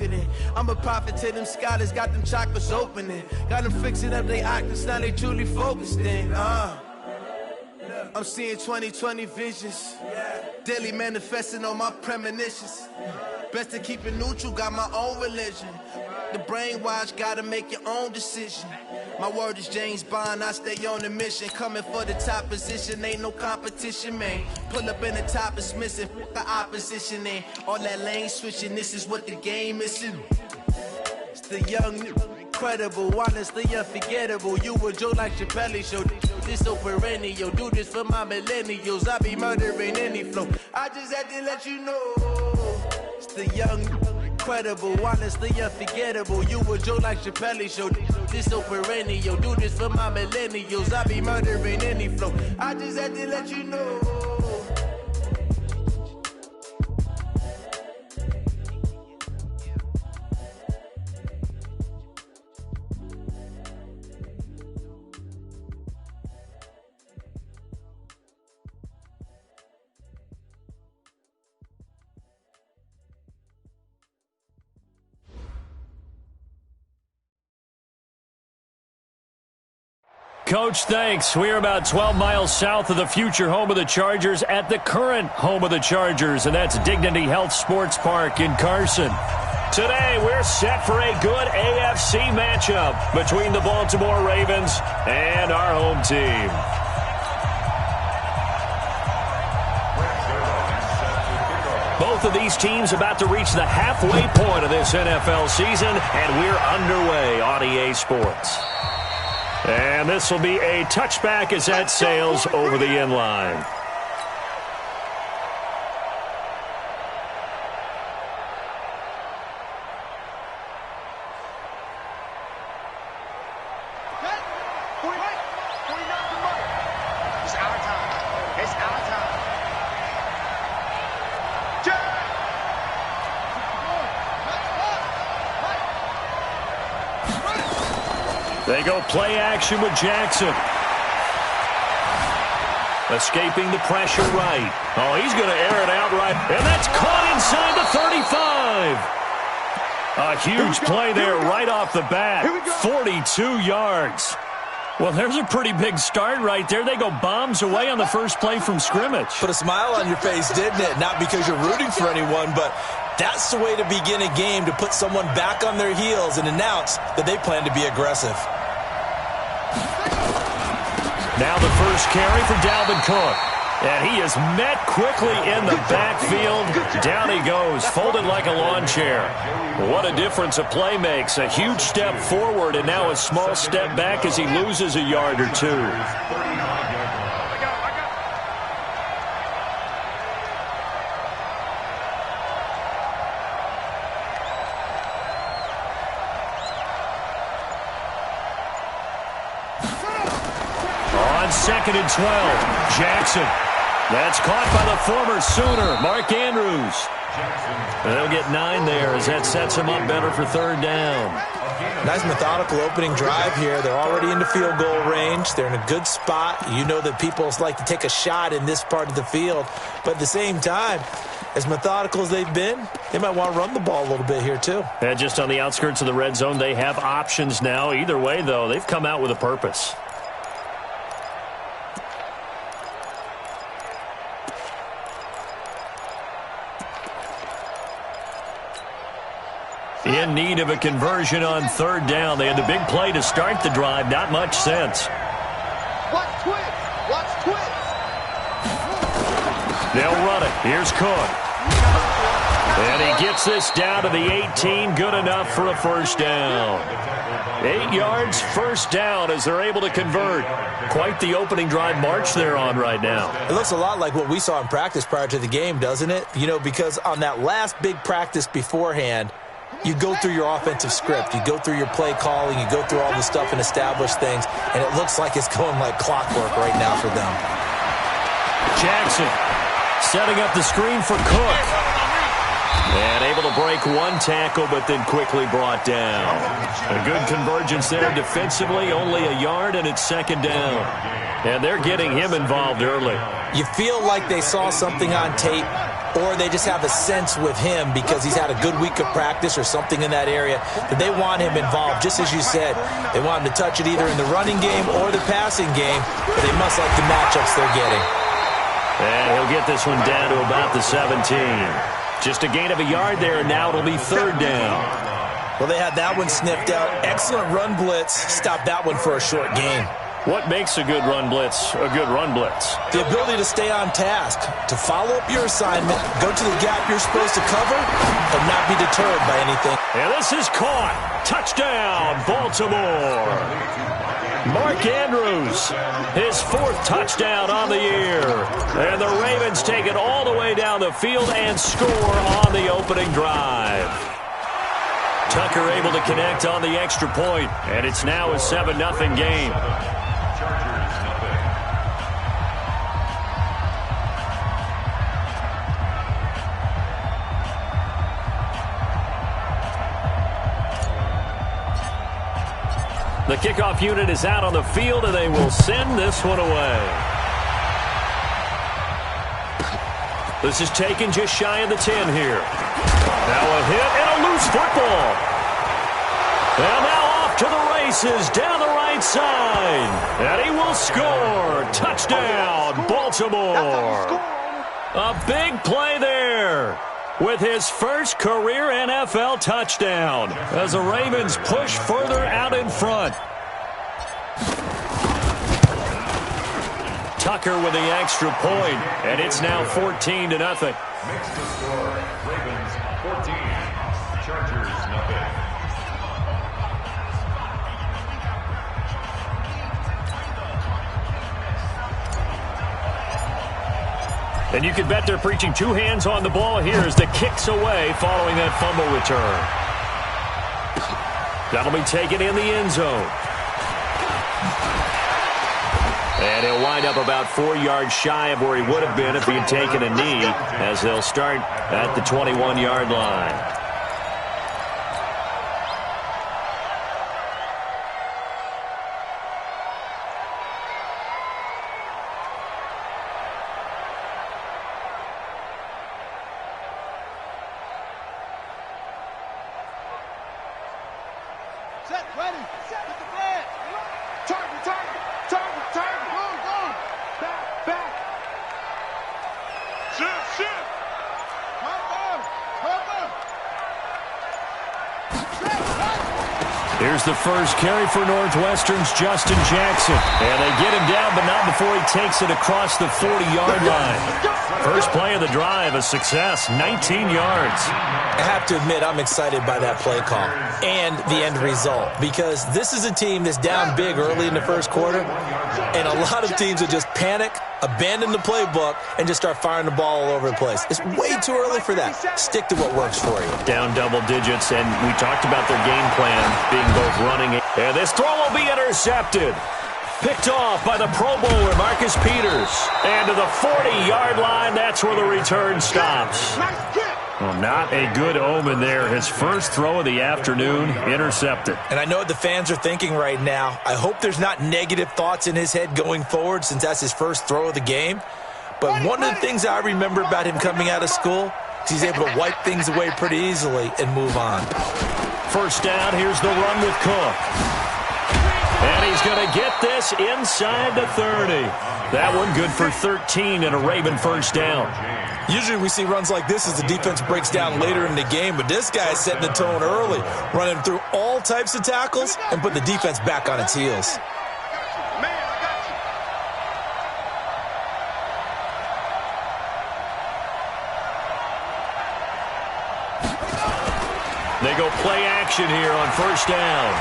it in. I'm a prophet to them scholars, got them chakras opening. Got them fixing up they octaves, now they truly focused in. I'm seeing 2020 visions. Daily manifesting on my premonitions. Best to keep it neutral, got my own religion. The brainwash, gotta make your own decision. My word is James Bond, I stay on the mission. Coming for the top position, ain't no competition, man. Pull up in the top, it's missing, the opposition ain't. All that lane switching, this is what the game is. It's the young, incredible, honestly unforgettable. You a Joe like Chappelle show, this so perennial. Do this for my millennials, I be murdering any flow. I just had to let you know. It's the young, incredible, honestly unforgettable. You a Joe like Chappelle show, this so perennial. Do this for my millennials, I be murdering any flow. I just had to let you know. Coach, thanks. We're about 12 miles south of the future home of the Chargers at the current home of the Chargers, and that's Dignity Health Sports Park in Carson. Today, we're set for a good AFC matchup between the Baltimore Ravens and our home team. Both of these teams about to reach the halfway point of this NFL season, and we're underway on EA Sports. And this will be a touchback as that sails over the end line. They go play action with Jackson. Escaping the pressure right. Oh, he's going to air it out right. And that's caught inside the 35. A huge play there right off the bat. 42 yards. Well, there's a pretty big start right there. They go bombs away on the first play from scrimmage. Put a smile on your face, didn't it? Not because you're rooting for anyone, but that's the way to begin a game, to put someone back on their heels and announce that they plan to be aggressive. Now the first carry for Dalvin Cook. And he is met quickly in the backfield. Down he goes, folded like a lawn chair. What a difference a play makes. A huge step forward and now a small step back as he loses a yard or two. On 2nd and 12, Jackson. That's caught by the former Sooner, Mark Andrews. They'll get 9 there as that sets him up better for third down. Nice methodical opening drive here. They're already into field goal range. They're in a good spot. You know that people like to take a shot in this part of the field. But at the same time, as methodical as they've been, they might want to run the ball a little bit here too. And just on the outskirts of the red zone, they have options now. Either way, though, they've come out with a purpose. In need of a conversion on third down. They had the big play to start the drive. Not much sense. Watch twist. Watch twist. They'll run it. Here's Cook. And he gets this down to the 18. Good enough for a first down. 8 yards, first down as they're able to convert. Quite the opening drive march they're on right now. It looks a lot like what we saw in practice prior to the game, doesn't it? You know, because on that last big practice beforehand, you go through your offensive script. You go through your play calling. You go through all the stuff and establish things. And it looks like it's going like clockwork right now for them. Jackson setting up the screen for Cook. And able to break one tackle, but then quickly brought down. A good convergence there defensively. Only a yard, and it's second down. And they're getting him involved early. You feel like they saw something on tape or they just have a sense with him because he's had a good week of practice or something in that area that they want him involved. Just as you said, they want him to touch it either in the running game or the passing game, but they must like the matchups they're getting. And he'll get this one down to about the 17. Just a gain of a yard there, and now it'll be 3rd down. Well, they had that one sniffed out. Excellent run blitz. Stopped that one for a short gain. What makes a good run blitz a good run blitz? The ability to stay on task, to follow up your assignment, go to the gap you're supposed to cover, and not be deterred by anything. And this is caught. Touchdown, Baltimore. Mark Andrews, his 4th touchdown on the year. And the Ravens take it all the way down the field and score on the opening drive. Tucker able to connect on the extra point, and it's now a 7-0 game. The kickoff unit is out on the field, and they will send this one away. This is taken just shy of the 10 here. Now a hit and a loose football. And now off to the races down the right side. And he will score. Touchdown, Baltimore. A big play there with his first career NFL touchdown as the Ravens push further out in front. Tucker with the extra point, and it's now 14-0. Makes the score Ravens 14, Chargers 0. And you can bet they're preaching 2 hands on the ball here as the kick's away following that fumble return. That'll be taken in the end zone. And he'll wind up about 4 yards shy of where he would have been if he had taken a knee, as they'll start at the 21-yard line. Set, ready, set with the flag. Target, target, target, target. Go, go. Back, back. Shift, shift. Cover, cover. Here's the first carry for Northwestern's Justin Jackson. And they get him down, but not before he takes it across the 40-yard line. First play of the drive, a success, 19 yards. I have to admit, I'm excited by that play call and the end result, because this is a team that's down big early in the first quarter, and a lot of teams will just panic, abandon the playbook, and just start firing the ball all over the place. It's way too early for that. Stick to what works for you. Down double digits, and we talked about their game plan being both running, and this throw will be intercepted. Picked off by the Pro Bowler, Marcus Peters. And to the 40-yard line, that's where the return stops. Well, not a good omen there. His first throw of the afternoon, intercepted. And I know what the fans are thinking right now. I hope there's not negative thoughts in his head going forward, since that's his first throw of the game. But one of the things I remember about him coming out of school is he's able to wipe things away pretty easily and move on. First down, here's the run with Cook. And he's going to get this inside the 30. That one good for 13 and a Raven first down. Usually we see runs like this as the defense breaks down later in the game, but this guy's setting the tone early, running through all types of tackles and put the defense back on its heels. They go play action here on first down.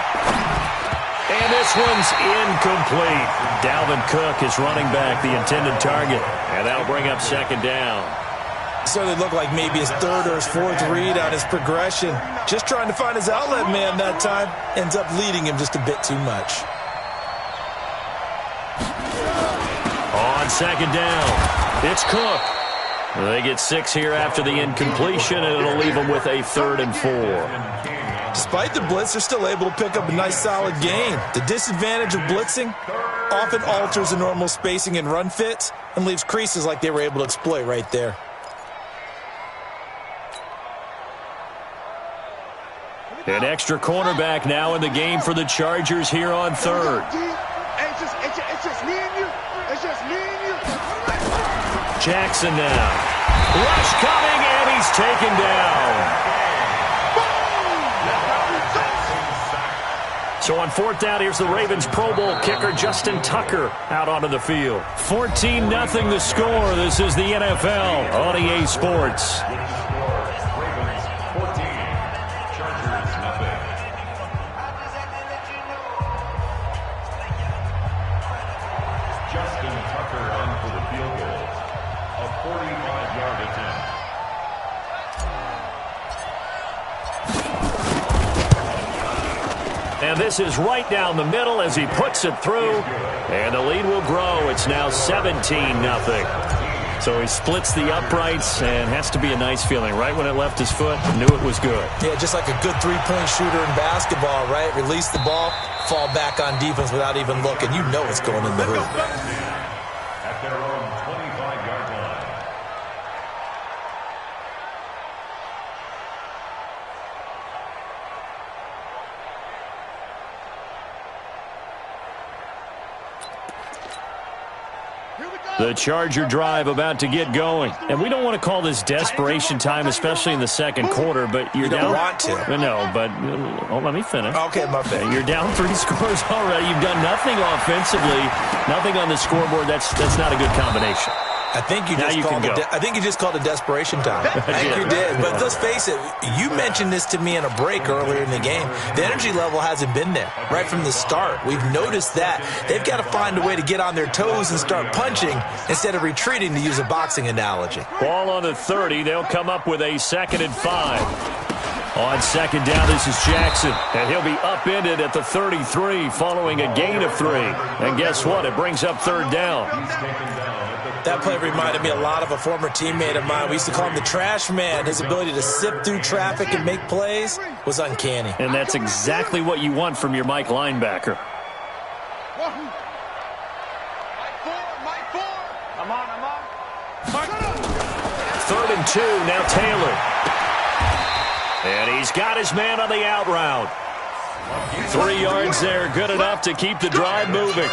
And this one's incomplete. Dalvin Cook is running back, the intended target. And that'll bring up second down. So they look like maybe his third or his fourth read on his progression. Just trying to find his outlet man that time. Ends up leading him just a bit too much. On second down, it's Cook. They get 6 here after the incompletion, and it'll leave them with a 3rd and 4. Despite the blitz, they're still able to pick up a nice, solid gain. The disadvantage of blitzing often alters the normal spacing and run fits and leaves creases like they were able to exploit right there. An extra cornerback now in the game for the Chargers here on third. It's just me and you. It's just me and you. Jackson now. Rush coming, and he's taken down. So on fourth down, here's the Ravens Pro Bowl kicker, Justin Tucker, out onto the field. 14-0 the score. This is the NFL on EA Sports. Ravens 14, Chargers nothing. Justin Tucker on for the field goal. A 45-yard attempt. And this is right down the middle as he puts it through. And the lead will grow. It's now 17-0. So he splits the uprights, and has to be a nice feeling. Right when it left his foot, knew it was good. Yeah, just like a good three-point shooter in basketball, right? Release the ball, fall back on defense without even looking. You know it's going in the hoop. At their own 25-yard line. The Charger drive about to get going. And we don't want to call this desperation time, especially in the second quarter, but you're You don't down. want to. No, but let me finish. Okay, my bad. You're down 3 scores already. You've done nothing offensively, nothing on the scoreboard. That's not a good combination. I think you just called it desperation time. I think you did. But let's face it, you mentioned this to me in a break earlier in the game. The energy level hasn't been there right from the start. We've noticed that. They've got to find a way to get on their toes and start punching instead of retreating, to use a boxing analogy. Ball on the 30. They'll come up with a 2nd and 5. On second down, this is Jackson, and he'll be upended at the 33 following a gain of 3. And guess what? It brings up third down. That play reminded me a lot of a former teammate of mine. We used to call him the trash man. His ability to sift through traffic and make plays was uncanny. And that's exactly what you want from your Mike linebacker. Mike 4. I'm on. 3rd and 2, now Taylor. And he's got his man on the out route. 3 yards there, good enough to keep the drive moving.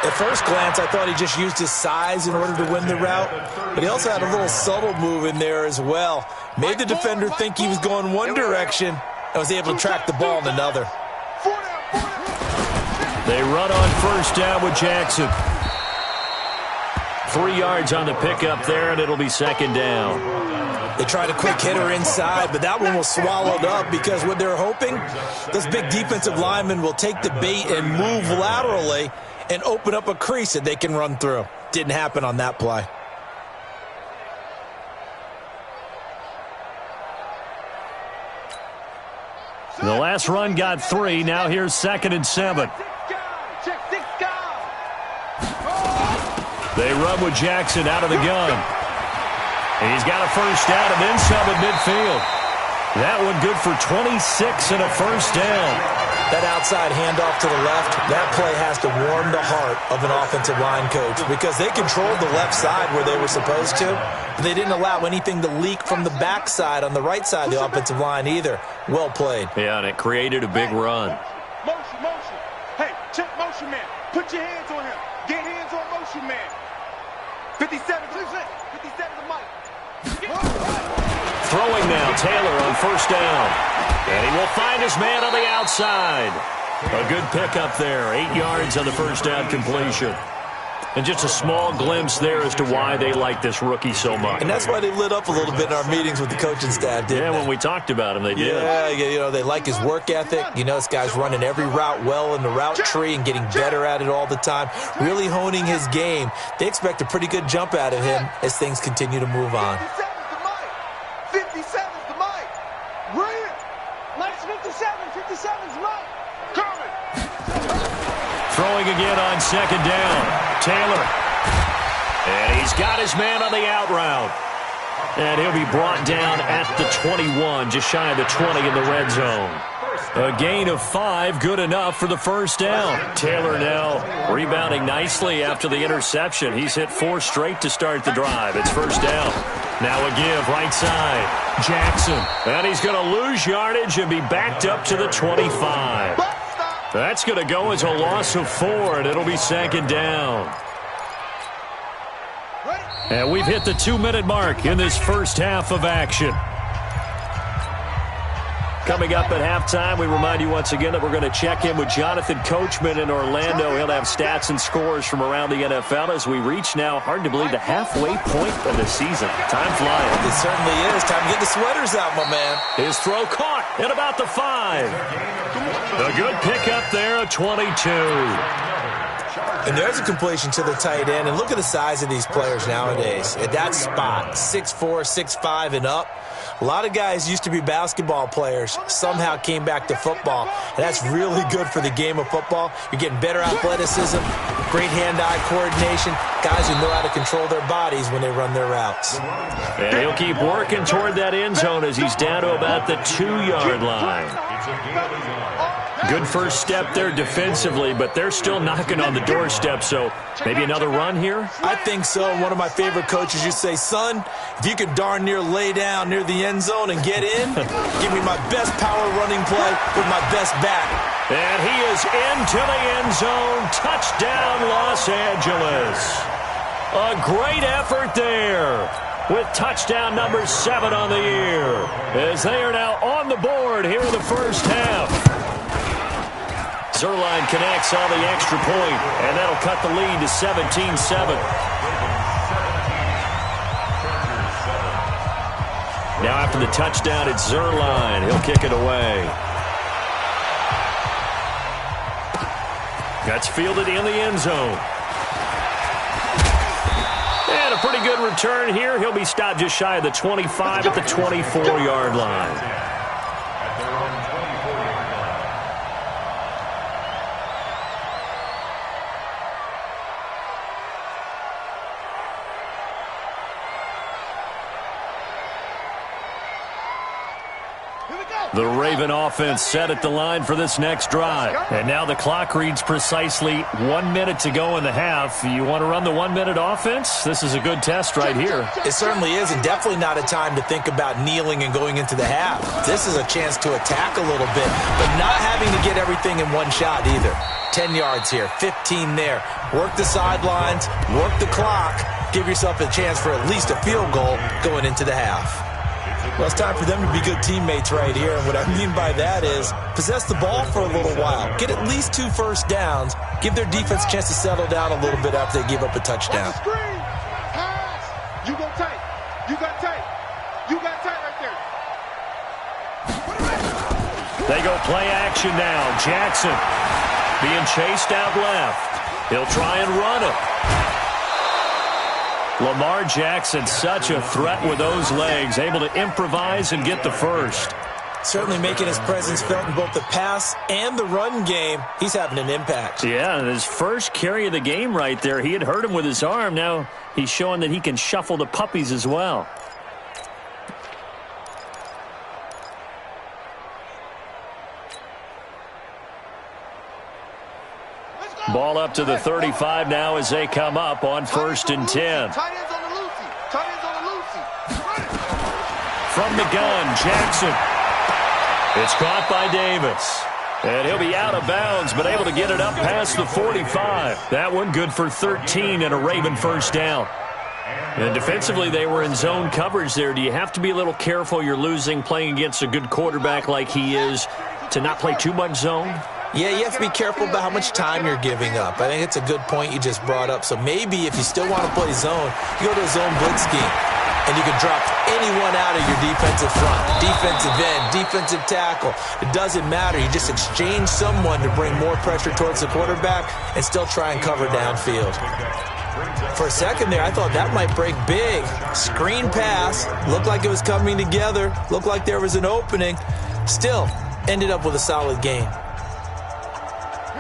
At first glance, I thought he just used his size in order to win the route, but he also had a little subtle move in there as well. Made the defender think he was going one direction and was able to track the ball in another. They run on first down with Jackson. 3 yards on the pickup there, and it'll be 2nd down. They tried a quick hitter inside, but that one was swallowed up because what they're hoping, those big defensive linemen will take the bait and move laterally and open up a crease that they can run through. Didn't happen on that play. The last run got 3. Now here's 2nd and 7. They run with Jackson out of the gun. He's got a first down and then some at midfield. That one good for 26 and a first down. That outside handoff to the left, that play has to warm the heart of an offensive line coach because they controlled the left side where they were supposed to, but they didn't allow anything to leak from the backside on the right side of the offensive line either. Well played. Yeah, and it created a big run. Motion. Hey, check motion man. Put your hands on him. Get hands on motion man. 57 to Mike. Throwing now, Taylor on first down. And he will find his man on the outside. A good pickup there. 8 yards on the first down completion. And just a small glimpse there as to why they like this rookie so much. And that's why they lit up a little bit in our meetings with the coaching staff, didn't they? Yeah, when we talked about him, they did. Yeah, you know, they like his work ethic. You know, this guy's running every route well in the route tree and getting better at it all the time, really honing his game. They expect a pretty good jump out of him as things continue to move on. 57's the Mike. Brilliant. Mike's 57's Mike. Coming. Throwing again on second down. Taylor. And he's got his man on the out route. And he'll be brought down at the 21, just shy of the 20 in the red zone. A gain of 5, good enough for the first down. Taylor now rebounding nicely after the interception. He's hit 4 straight to start the drive. It's first down. Now a give, right side. Jackson. And he's going to lose yardage and be backed up to the 25. That's going to go as a loss of 4, and it'll be second down. And we've hit the 2-minute mark in this first half of action. Coming up at halftime, we remind you once again that we're going to check in with Jonathan Coachman in Orlando. He'll have stats and scores from around the NFL as we reach now, hard to believe, the halfway point of the season. Time flying. It certainly is. Time to get the sweaters out, my man. His throw caught at about the 5. A good pickup there, a 22. And there's a completion to the tight end. And look at the size of these players nowadays. At that spot, 6'4", 6'5", and up. A lot of guys used to be basketball players, somehow came back to football. And that's really good for the game of football. You're getting better athleticism, great hand-eye coordination, guys who know how to control their bodies when they run their routes. And he'll keep working toward that end zone as he's down to about the 2-yard line. Good first step there defensively, but they're still knocking on the doorstep, so maybe another run here? I think so. One of my favorite coaches used to say, son, if you can darn near lay down near the end zone and get in, give me my best power running play with my best back. And he is into the end zone. Touchdown, Los Angeles. A great effort there with touchdown number 7 on the year as they are now on the board here in the first half. Zerline connects on the extra point, and that'll cut the lead to 17-7. Now after the touchdown, it's Zerline. He'll kick it away. That's fielded in the end zone. And a pretty good return here. He'll be stopped just shy of the 25 at the 24-yard line. The Raven offense set at the line for this next drive. And now the clock reads precisely 1 minute to go in the half. You want to run the 1-minute offense? This is a good test right here. It certainly is, and definitely not a time to think about kneeling and going into the half. This is a chance to attack a little bit, but not having to get everything in one shot either. 10 yards here, 15 there. Work the sidelines, work the clock. Give yourself a chance for at least a field goal going into the half. Well, it's time for them to be good teammates right here. And what I mean by that is possess the ball for a little while. Get at least 2 first downs. Give their defense a chance to settle down a little bit after they give up a touchdown. You go tight. You got tight. You got tight right there. They go play action now. Jackson being chased out left. He'll try and run it. Lamar Jackson, such a threat with those legs, able to improvise and get the first. Certainly making his presence felt in both the pass and the run game. He's having an impact. Yeah, and his first carry of the game right there, he had hurt him with his arm. Now he's showing that he can shuffle the puppies as well. Ball up to the 35 now as they come up on 1st and 10. From the gun, Jackson. It's caught by Davis. And he'll be out of bounds, but able to get it up past the 45. That one good for 13 and a Raven first down. And defensively, they were in zone coverage there. Do you have to be a little careful? You're losing playing against a good quarterback like he is to not play too much zone? Yeah, you have to be careful about how much time you're giving up. I think it's a good point you just brought up. So maybe if you still want to play zone, you go to a zone blitz scheme. And you can drop anyone out of your defensive front, defensive end, defensive tackle. It doesn't matter. You just exchange someone to bring more pressure towards the quarterback and still try and cover downfield. For a second there, I thought that might break big. Screen pass. Looked like it was coming together. Looked like there was an opening. Still ended up with a solid gain.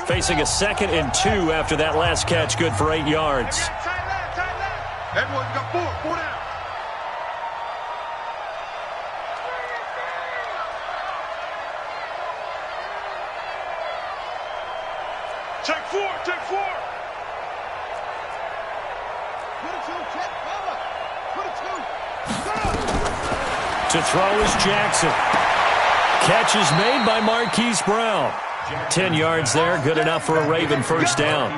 Facing a 2nd and 2 after that last catch, good for 8 yards. Everyone got 4 down. Check 4, check 4. Put it 2, check, cover. Put it 2. To throw is Jackson. Catch is made by Marquise Brown. 10 yards there, good enough for a Raven first down.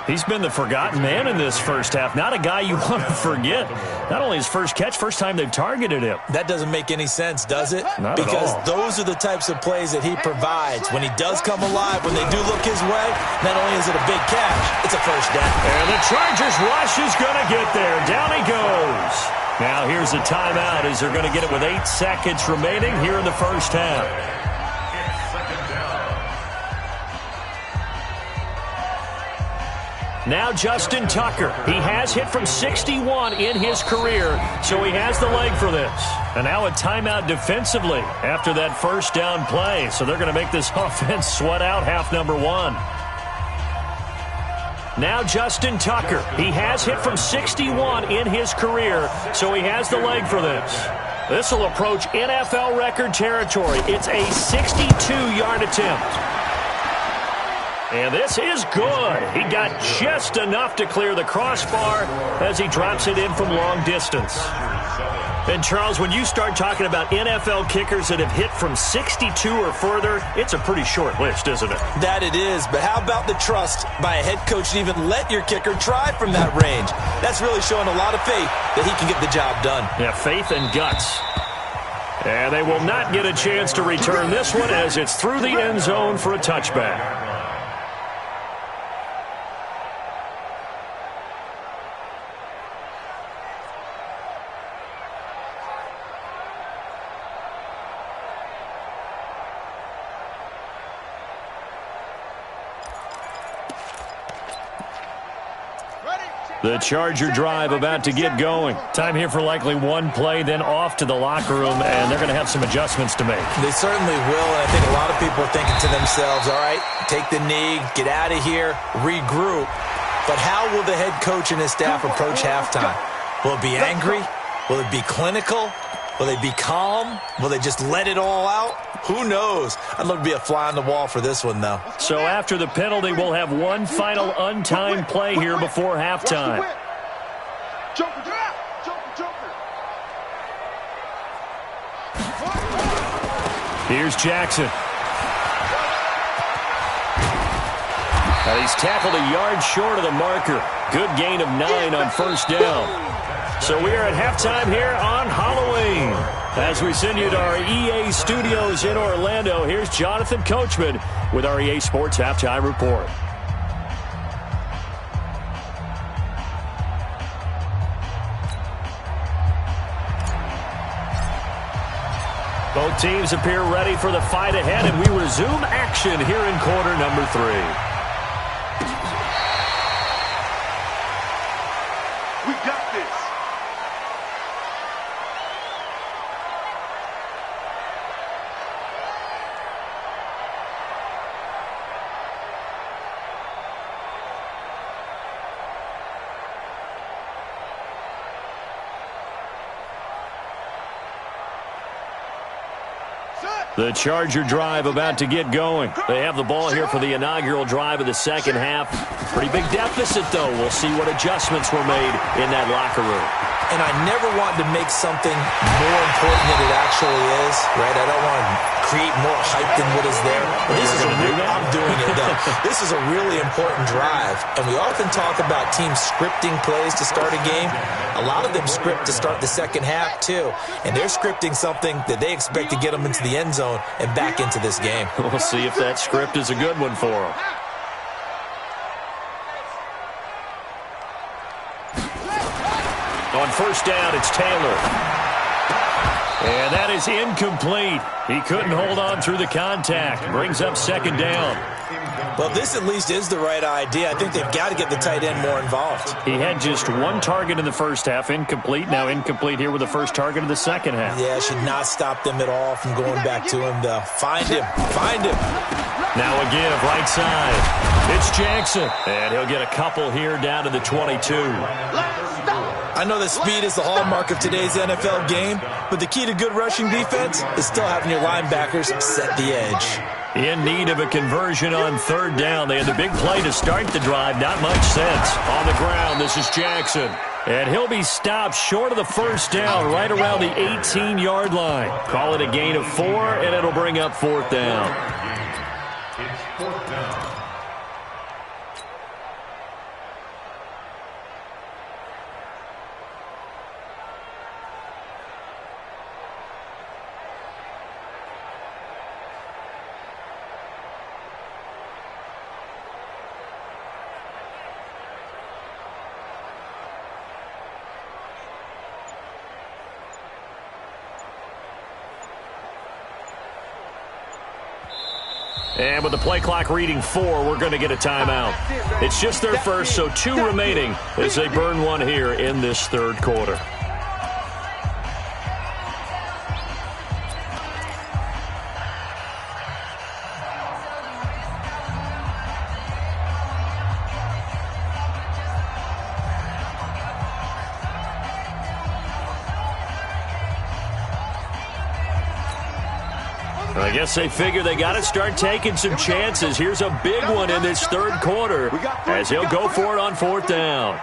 He's been the forgotten man in this first half. Not a guy you want to forget. Not only his first catch, first time they've targeted him. That doesn't make any sense, does it? Not because at all. Those are the types of plays that he provides. When he does come alive, when they do look his way, not only is it a big catch, it's a first down. And the Chargers rush is going to get there. Down he goes. Now here's a timeout as they're going to get it with 8 seconds remaining here in the first half. Now Justin Tucker. He has hit from 61 in his career, so he has the leg for this. And now a timeout defensively after that first down play. So they're going to make this offense sweat out half number 1. Now Justin Tucker. He has hit from 61 in his career, so he has the leg for this. This will approach NFL record territory. It's a 62-yard attempt. And this is good. He got just enough to clear the crossbar as he drops it in from long distance. And, Charles, when you start talking about NFL kickers that have hit from 62 or further, it's a pretty short list, isn't it? That it is, but how about the trust by a head coach to even let your kicker try from that range? That's really showing a lot of faith that he can get the job done. Yeah, faith and guts. And they will not get a chance to return this one as it's through the end zone for a touchback. The Charger drive about to get going. Time here for likely one play, then off to the locker room, and they're going to have some adjustments to make. They certainly will, and I think a lot of people are thinking to themselves, all right, take the knee, get out of here, regroup. But how will the head coach and his staff approach halftime? Will it be angry? Will it be clinical? Will they be calm? Will they just let it all out? Who knows? I'd love to be a fly on the wall for this one, though. So after the penalty, we'll have one final untimed play here before halftime. Here's Jackson. He's tackled a yard short of the marker. Good gain of 9 on first down. So we are at halftime here on Halloween. As we send you to our EA studios in Orlando, here's Jonathan Coachman with our EA Sports Halftime Report. Both teams appear ready for the fight ahead, and we resume action here in quarter number 3. We got this. The Charger drive about to get going. They have the ball here for the inaugural drive of the second half. Pretty big deficit, though. We'll see what adjustments were made in that locker room. And I never want to make something more important than it actually is, right? I don't want to create more hype than what is there. But this is I'm doing it, though. This is a really important drive. And we often talk about teams scripting plays to start a game. A lot of them script to start the second half, too. And they're scripting something that they expect to get them into the end zone and back into this game. We'll see if that script is a good one for them. On first down, it's Taylor. And that is incomplete. He couldn't hold on through the contact. Brings up second down. Well, this at least is the right idea. I think they've got to get the tight end more involved. He had just one target in the first half, incomplete. Now incomplete here with the first target of the second half. Yeah, should not stop them at all from going back to him, though. Find him. Find him. Now a give, right side. It's Jackson. And he'll get a couple here down to the 22. I know that speed is the hallmark of today's NFL game, but the key to good rushing defense is still having your linebackers set the edge. In need of a conversion on third down. They had the big play to start the drive. Not much sense. On the ground, this is Jackson. And he'll be stopped short of the first down, right around the 18-yard line. Call it a gain of 4, and it'll bring up 4th down. It's 4th down. And with the play clock reading 4, we're going to get a timeout. It's just their first, so 2 remaining as they burn one here in this third quarter. I guess they figure they got to start taking some chances. Here's a big one in this third quarter as he'll go for it on 4th down.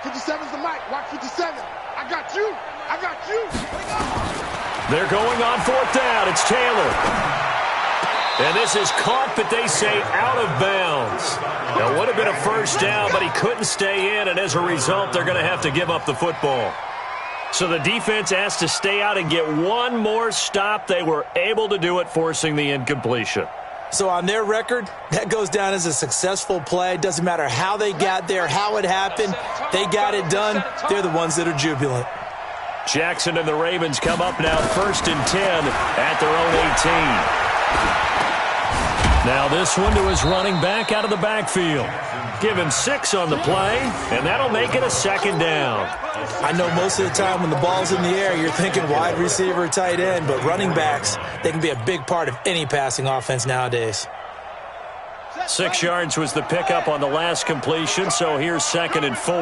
'57's the mic. Watch 57. I got you. I got you. They're going on 4th down. It's Taylor. And this is caught, but they say out of bounds. That would have been a first down, but he couldn't stay in, and as a result, they're going to have to give up the football. So the defense has to stay out and get one more stop. They were able to do it, forcing the incompletion. So on their record, that goes down as a successful play. Doesn't matter how they got there, how it happened. They got it done. They're the ones that are jubilant. Jackson and the Ravens come up now 1st and 10 at their own 18. Now this one to his running back out of the backfield. Give him 6 on the play, and that'll make it a 2nd down. I know most of the time when the ball's in the air, you're thinking wide receiver, tight end, but running backs, they can be a big part of any passing offense nowadays. 6 yards was the pickup on the last completion, so here's 2nd and 4.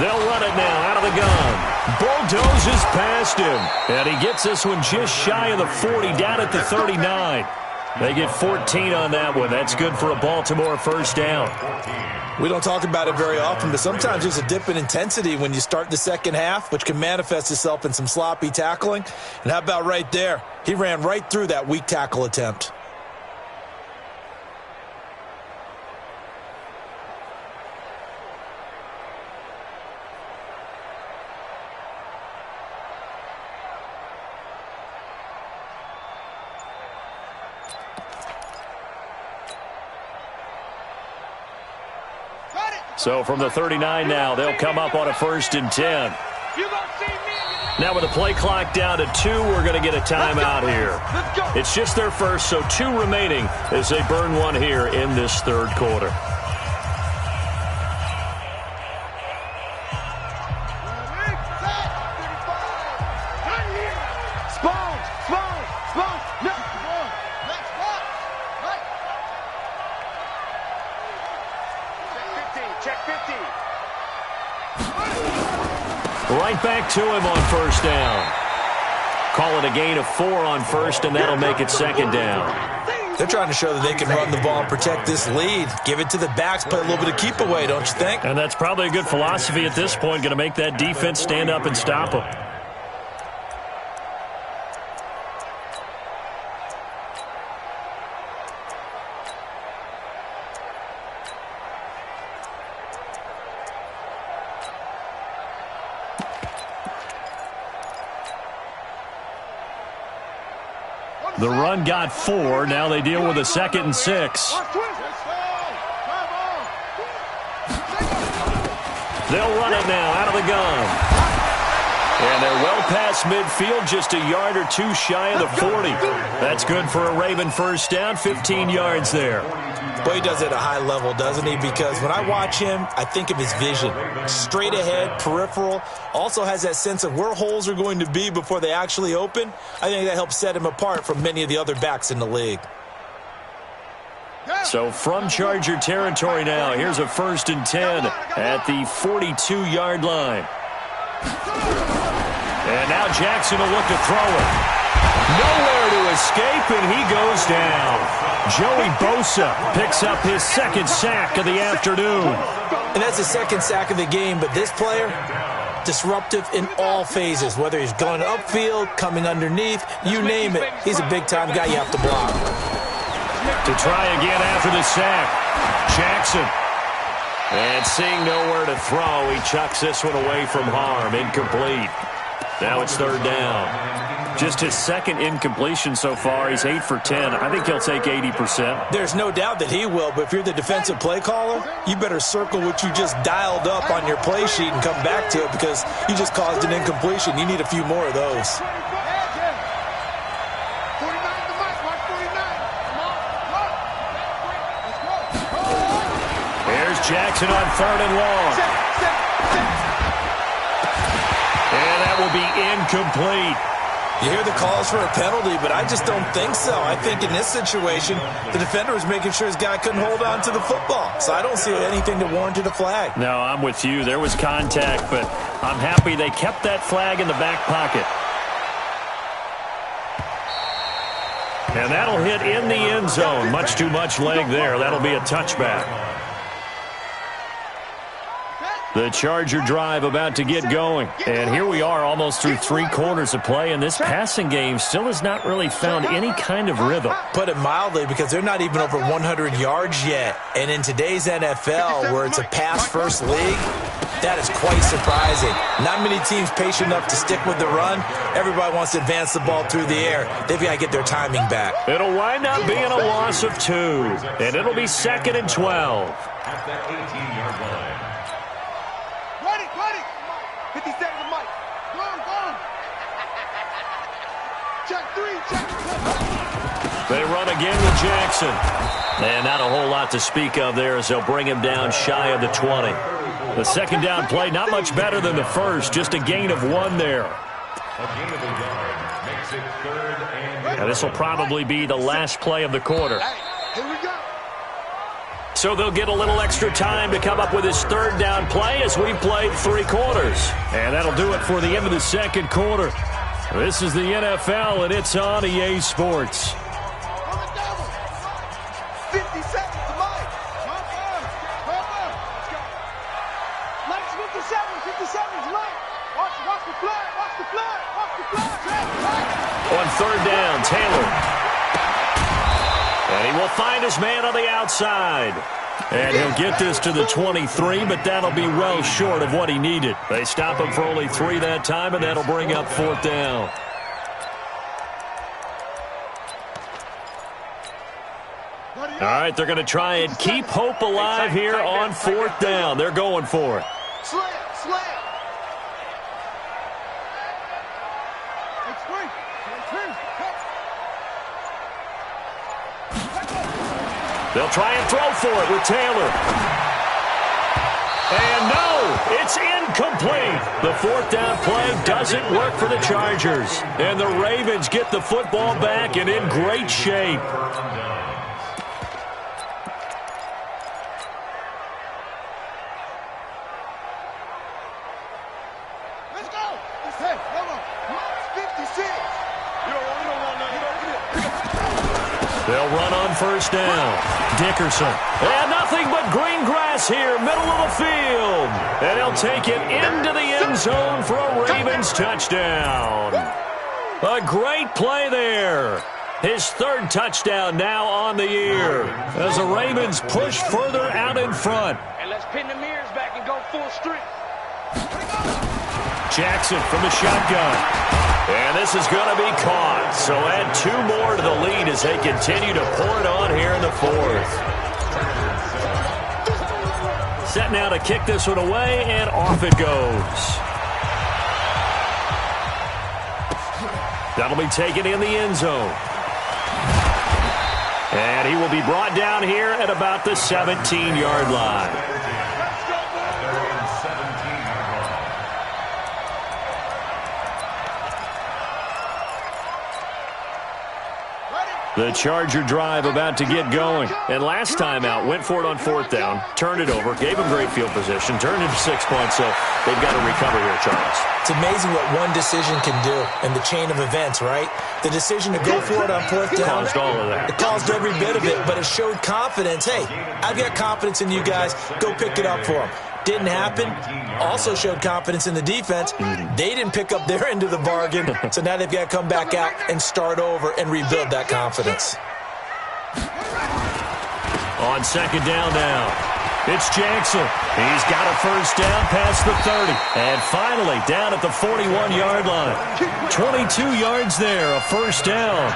They'll run it now out of the gun. Bulldozes past him, and he gets this one just shy of the 40, down at the 39. They get 14 on that one. That's good for a Baltimore first down. We don't talk about it very often, but sometimes there's a dip in intensity when you start the second half, which can manifest itself in some sloppy tackling. And how about right there? He ran right through that weak tackle attempt. So from the 39 now, they'll come up on a 1st and 10. Now with the play clock down to 2, we're going to get a timeout here. It's just their first, so 2 remaining as they burn one here in this third quarter. Right back to him on 1st down. Call it a gain of 4 on 1st, and that'll make it 2nd down. They're trying to show that they can run the ball and protect this lead. Give it to the backs, play a little bit of keep away, don't you think? And that's probably a good philosophy at this point, going to make that defense stand up and stop them. The run got 4. Now they deal with a 2nd and 6. They'll run it now out of the gun. And they're well past midfield, just a yard or 2 shy of the 40. That's good for a Raven first down, 15 yards there. Boy, he does it at a high level, doesn't he? Because when I watch him, I think of his vision. Straight ahead, peripheral. Also has that sense of where holes are going to be before they actually open. I think that helps set him apart from many of the other backs in the league. So from Charger territory now, here's a 1st and 10 at the 42-yard line. And now Jackson will look to throw it. Nowhere to escape, and he goes down. Joey Bosa picks up his second sack of the afternoon. And that's the second sack of the game, but this player, disruptive in all phases, whether he's going upfield, coming underneath, you name it. He's a big-time guy you have to block. To try again after the sack, Jackson. And seeing nowhere to throw, he chucks this one away from harm. Incomplete. Now it's third down. Just his second incompletion so far. He's 8 for 10. I think he'll take 80%. There's no doubt that he will, but if you're the defensive play caller, you better circle what you just dialed up on your play sheet and come back to it because you just caused an incompletion. You need a few more of those. Here's Jackson on third and long. And that will be incomplete. You hear the calls for a penalty, but I just don't think so. I think in this situation, the defender was making sure his guy couldn't hold on to the football. So I don't see anything that warranted a flag. No, I'm with you. There was contact, but I'm happy they kept that flag in the back pocket. And that'll hit in the end zone. Much too much leg there. That'll be a touchback. The Charger drive about to get going. And here we are almost through 3 quarters of play, and this passing game still has not really found any kind of rhythm. Put it mildly, because they're not even over 100 yards yet. And in today's NFL, where it's a pass-first league, that is quite surprising. Not many teams patient enough to stick with the run. Everybody wants to advance the ball through the air. They've got to get their timing back. It'll wind up being a loss of 2, and it'll be 2nd and 12. At the 18-yard line. Ready. 50 seconds of Mike. Go on. Check 3. They run again with Jackson. And not a whole lot to speak of there as they'll bring him down shy of the 20. The second down play, not much better than the first, just a gain of 1 there. A gain of a yard makes it 3rd and... Now this will probably be the last play of the quarter. Here we go. So they'll get a little extra time to come up with his third down play as we've played 3 quarters. And that'll do it for the end of the second quarter. This is the NFL, and it's on EA Sports. 50 seconds to Mike. 50 seconds, Mike. Watch the flag. On third down, Taylor. And he will find his man on the outside. And he'll get this to the 23, but that'll be well short of what he needed. They stop him for only 3 that time, and that'll bring up 4th down. All right, they're going to try and keep hope alive here on 4th down. They're going for it. Slam. They'll try and throw for it with Taylor. And no, it's incomplete. The 4th down play doesn't work for the Chargers. And the Ravens get the football back and in great shape. Let's go. Hey, come on. Mike's 56. You don't want nothing. They'll run on first down. Dickerson. And nothing but green grass here, middle of the field. And he'll take it into the end zone for a Ravens touchdown. A great play there. His 3rd touchdown now on the year as the Ravens push further out in front. And let's pin the mirrors back and go full strength. Jackson from the shotgun. And this is going to be caught. So add 2 more to the lead as they continue to pour it on here in the 4th. Set now to kick this one away, and off it goes. That'll be taken in the end zone. And he will be brought down here at about the 17-yard line. Ready? The Charger drive about to get going. And last time out, went for it on 4th down, turned it over, gave them great field position, turned it to 6 points, so they've got to recover here, Charles. It's amazing what one decision can do in the chain of events, right? The decision to go for it on 4th down. Caused all of that. It caused every bit of it, but it showed confidence. Hey, I've got confidence in you guys. Go pick it up for them. Didn't happen. Also showed confidence in the defense. They didn't pick up their end of the bargain, so now they've got to come back out and start over and rebuild that confidence. On 2nd down now, it's Jackson. He's got a 1st down past the 30. And finally, down at the 41-yard line. 22 yards there, a 1st down.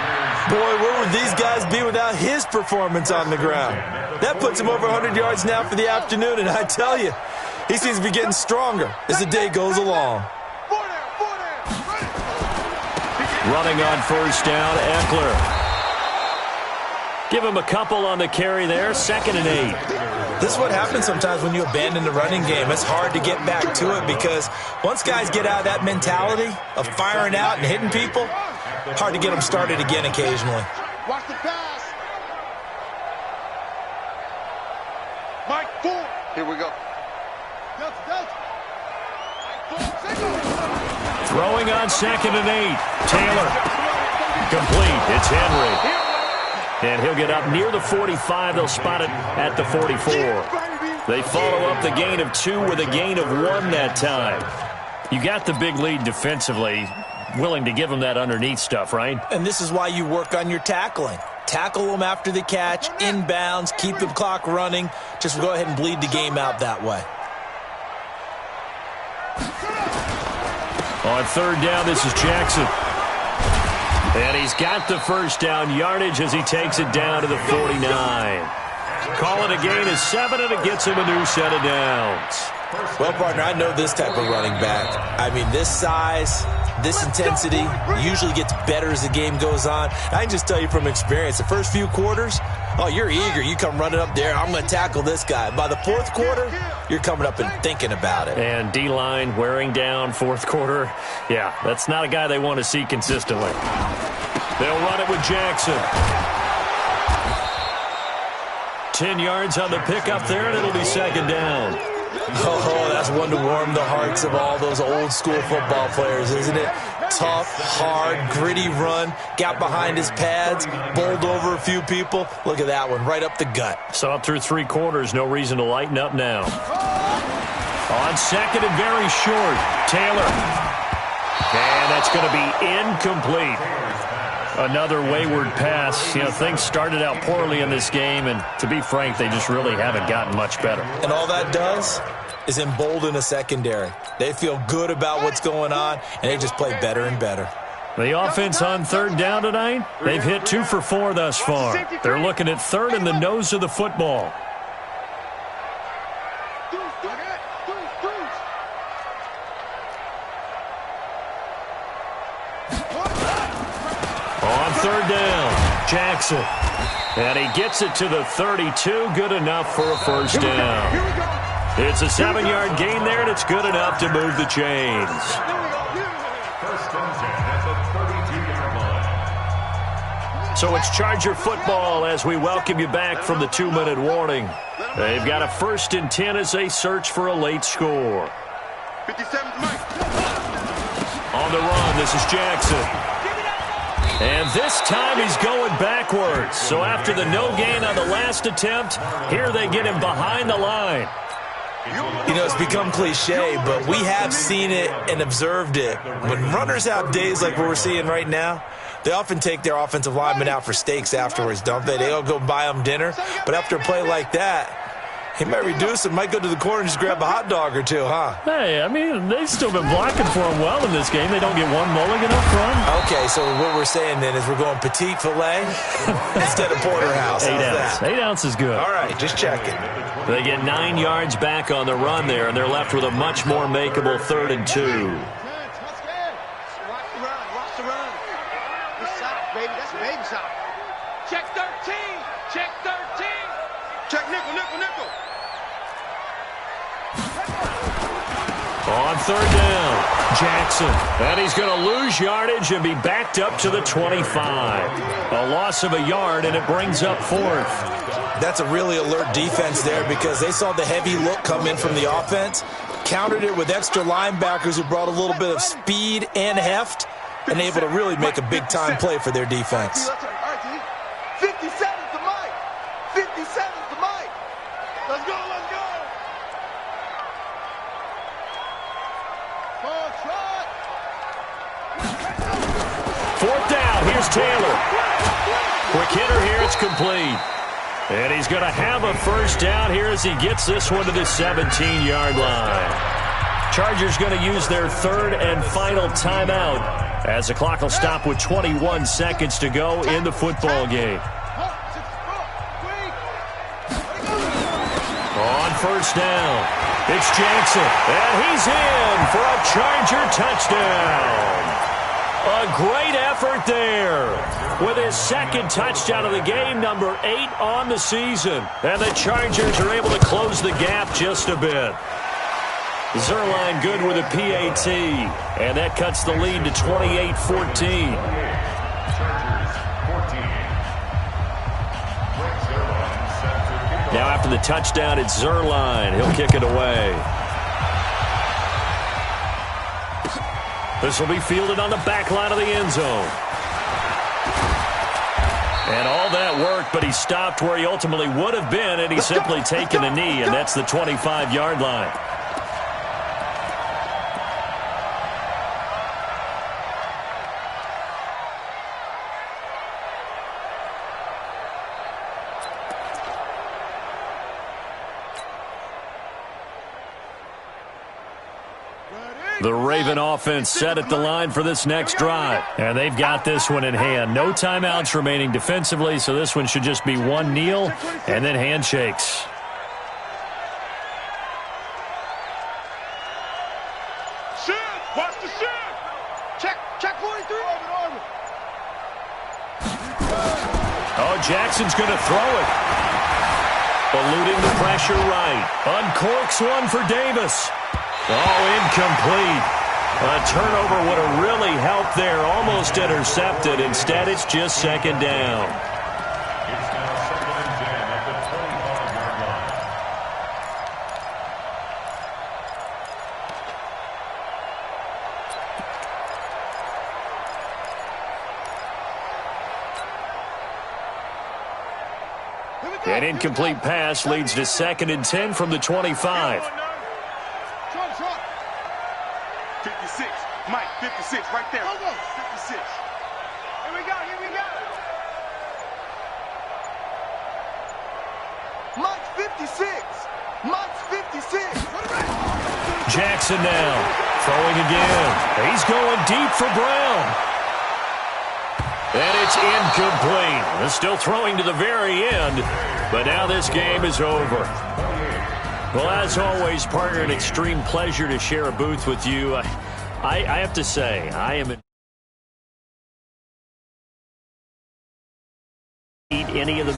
Boy, where would these guys be without his performance on the ground? That puts him over 100 yards now for the afternoon, and I tell you, he seems to be getting stronger as the day goes along. Running on 1st down, Eckler. Give him a couple on the carry there, 2nd and 8. This is what happens sometimes when you abandon the running game. It's hard to get back to it because once guys get out of that mentality of firing out and hitting people, hard to get them started again occasionally. Watch the pass. Mike, 4. Here we go. Throwing on 2nd and 8. Taylor. Complete. It's Henry. And he'll get up near the 45. They'll spot it at the 44. They follow up the gain of 2 with a gain of 1 that time. You got the big lead defensively. Willing to give them that underneath stuff, right? And this is why you work on your tackling. Tackle them after the catch, inbounds, keep the clock running. Just go ahead and bleed the game out that way. On 3rd down, this is Jackson. And he's got the 1st down yardage as he takes it down to the 49. Call it a gain of 7, and it gets him a new set of downs. Well, partner, I know this type of running back. I mean, this size, this intensity usually gets better as the game goes on. I can just tell you from experience, the first few quarters, oh, you're eager. You come running up there, I'm going to tackle this guy. By the 4th quarter, you're coming up and thinking about it. And D-line wearing down 4th quarter. Yeah, that's not a guy they want to see consistently. They'll run it with Jackson. 10 yards on the pickup there, and it'll be 2nd down. Oh, that's one to warm the hearts of all those old school football players, isn't it? Tough, hard, gritty run, got behind his pads, bowled over a few people. Look at that one, right up the gut. So up through 3 quarters, no reason to lighten up now. On 2nd and very short, Taylor. And that's going to be incomplete. Another wayward pass. You know, things started out poorly in this game, and to be frank, they just really haven't gotten much better. And all that does is embolden a secondary. They feel good about what's going on, and they just play better and better. The offense on 3rd down tonight, they've hit 2 for 4 thus far. They're looking at 3rd in the nose of the football. On 3rd down, Jackson. And he gets it to the 32, good enough for a 1st down. It's a 7-yard gain there, and it's good enough to move the chains. 1st and 10 at the 32-yard line. So it's Charger football as we welcome you back from the 2-minute warning. They've got a 1st and 10 as they search for a late score. 57's Mike. On the run, this is Jackson. And this time he's going backwards. So after the no gain on the last attempt, here they get him behind the line. You know, it's become cliche, but we have seen it and observed it. When runners have days like what we're seeing right now, they often take their offensive linemen out for steaks afterwards, don't they? They don't go buy them dinner. But after a play like that, he might reduce it, might go to the corner and just grab a hot dog or two, huh? Hey, I mean, they've still been blocking for him well in this game. They don't get one mulligan up front. Okay, so what we're saying then is we're going petite filet instead of porterhouse. 8 ounce. 8 ounce is good. All right, just checking. They get 9 yards back on the run there, and they're left with a much more makeable 3rd and 2. Watch the run. Watch the run. Good shot, baby. That's a baby shot. Check 13. Check 13. Check nickel, nickel, nickel. On third down, Jackson. And he's going to lose yardage and be backed up to the 25. A loss of a yard, and it brings up fourth. That's a really alert defense there because they saw the heavy look come in from the offense, countered it with extra linebackers who brought a little bit of speed and heft, and able to really make a big-time play for their defense. 57's the mic. 57's the mic. Let's go, let's go. Fourth down, here's Taylor. Quick hitter here, it's complete. And he's going to have a first down here as he gets this one to the 17-yard line. Chargers going to use their third and final timeout as the clock will stop with 21 seconds to go in the football game. On first down, it's Jackson, and he's in for a Charger touchdown. A great effort there with his second touchdown of the game, number 8 on the season. And the Chargers are able to close the gap just a bit. Zerline good with a PAT, and that cuts the lead to 28-14. Now after the touchdown, it's Zerline. He'll kick it away. This will be fielded on the back line of the end zone. And all that work, but he stopped where he ultimately would have been, and he's simply taken a knee, and that's the 25-yard line. The Raven offense set at the line for this next drive. And they've got this one in hand. No timeouts remaining defensively, so this one should just be one kneel and then handshakes. Shift! Watch the shift! Check 43. Oh, Jackson's going to throw it. Eluding the pressure right. Uncorks one for Davis. Oh, incomplete. A turnover would have really helped there. Almost intercepted. Instead, it's just second down. It's now 2nd and 10 at the 25-yard line. An incomplete pass leads to 2nd and 10 from the 25. 56. Mike, 56 right there. 56. Here we go, here we go. Mike's 56. Mike's 56. Jackson now throwing again. He's going deep for Brown. And it's incomplete. They're still throwing to the very end, but now this game is over. Well, as always, partner, an extreme pleasure to share a booth with you. I have to say, I am eat any of the